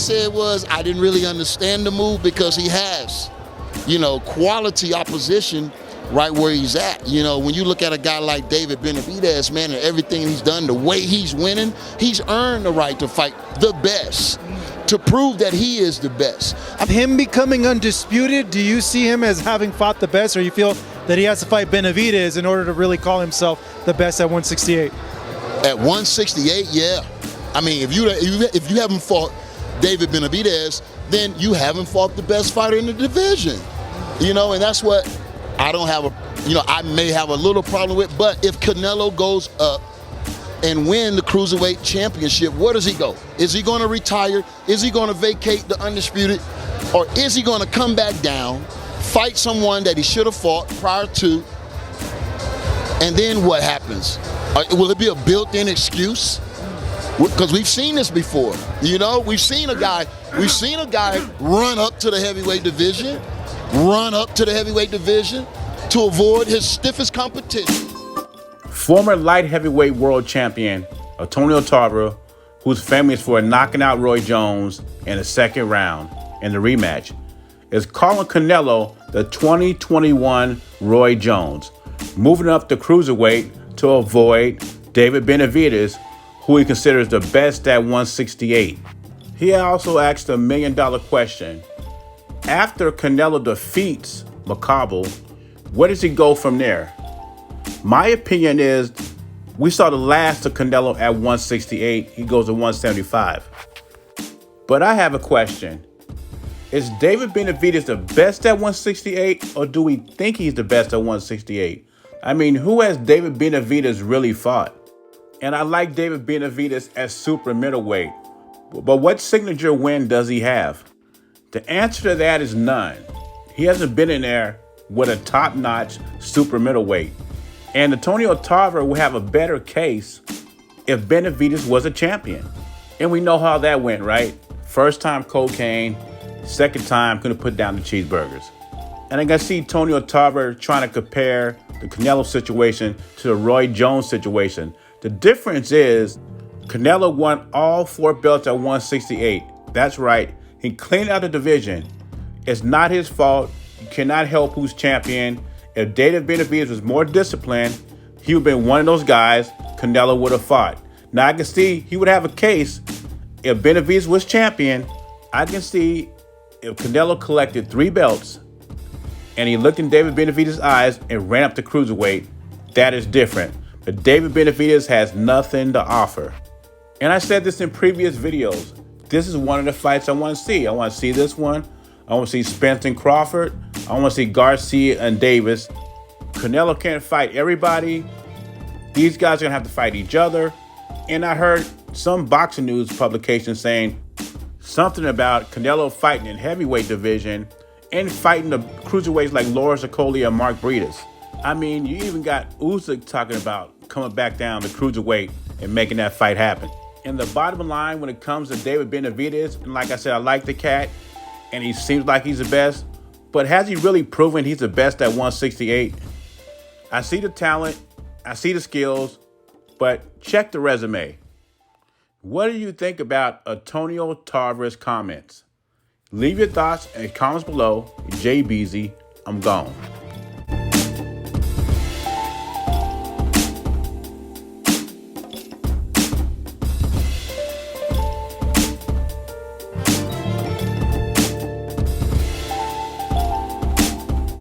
said was I didn't really understand the move because he has, quality opposition right where he's at. When you look at a guy like David Benavidez, man, and everything he's done, the way he's winning, he's earned the right to fight the best, to prove that he is the best. Him becoming undisputed, do you see him as having fought the best, or you feel that he has to fight Benavidez in order to really call himself the best at 168? At 168, yeah. I mean, if you haven't fought David Benavidez, then you haven't fought the best fighter in the division. And that's what I don't have I may have a little problem with. But if Canelo goes up and win the cruiserweight championship, where does he go? Is he going to retire? Is he going to vacate the undisputed? Or is he going to come back down, fight someone that he should have fought prior to? And then what happens? Will it be a built-in excuse? Because we've seen this before. We've seen a guy run up to the heavyweight division, to avoid his stiffest competition. Former light heavyweight world champion Antonio Tarver, who's famous for knocking out Roy Jones in the second round in the rematch, is calling Canelo the 2021 Roy Jones, moving up to cruiserweight to avoid David Benavidez, who he considers the best at 168. He also asked a $1 million question. After Canelo defeats McConnell, where does he go from there? My opinion is we saw the last of Canelo at 168. He goes to 175. But I have a question. Is David Benavidez the best at 168, or do we think he's the best at 168? I mean, who has David Benavidez really fought? And I like David Benavidez at super middleweight. But what signature win does he have? The answer to that is none. He hasn't been in there with a top-notch super middleweight. And Antonio Tarver will have a better case if Benavidez was a champion. And we know how that went, right? First time cocaine, second time couldn't put down the cheeseburgers. And I can see Antonio Tarver trying to compare the Canelo situation to the Roy Jones situation. The difference is Canelo won all 4 belts at 168. That's right. He cleaned out the division. It's not his fault. You cannot help who's champion. If David Benavidez was more disciplined, he would have been one of those guys Canelo would have fought. Now I can see he would have a case if Benavidez was champion. I can see if Canelo collected 3 belts and he looked in David Benavidez's eyes and ran up to cruiserweight, that is different. But David Benavidez has nothing to offer. And I said this in previous videos. This is one of the fights I want to see. I want to see this one. I want to see Spence and Crawford. I want to see Garcia and Davis. Canelo can't fight everybody. These guys are going to have to fight each other. And I heard some boxing news publication saying something about Canelo fighting in heavyweight division and fighting the cruiserweights like Loris Okolie and Mark Breedis. I mean, you even got Usyk talking about coming back down to cruiserweight and making that fight happen. And the bottom line when it comes to David Benavidez, and like I said, I like the cat, and he seems like he's the best, but has he really proven he's the best at 168? I see the talent, I see the skills, but check the resume. What do you think about Antonio Tarver's comments? Leave your thoughts in the comments below. Jay Beezy, I'm gone.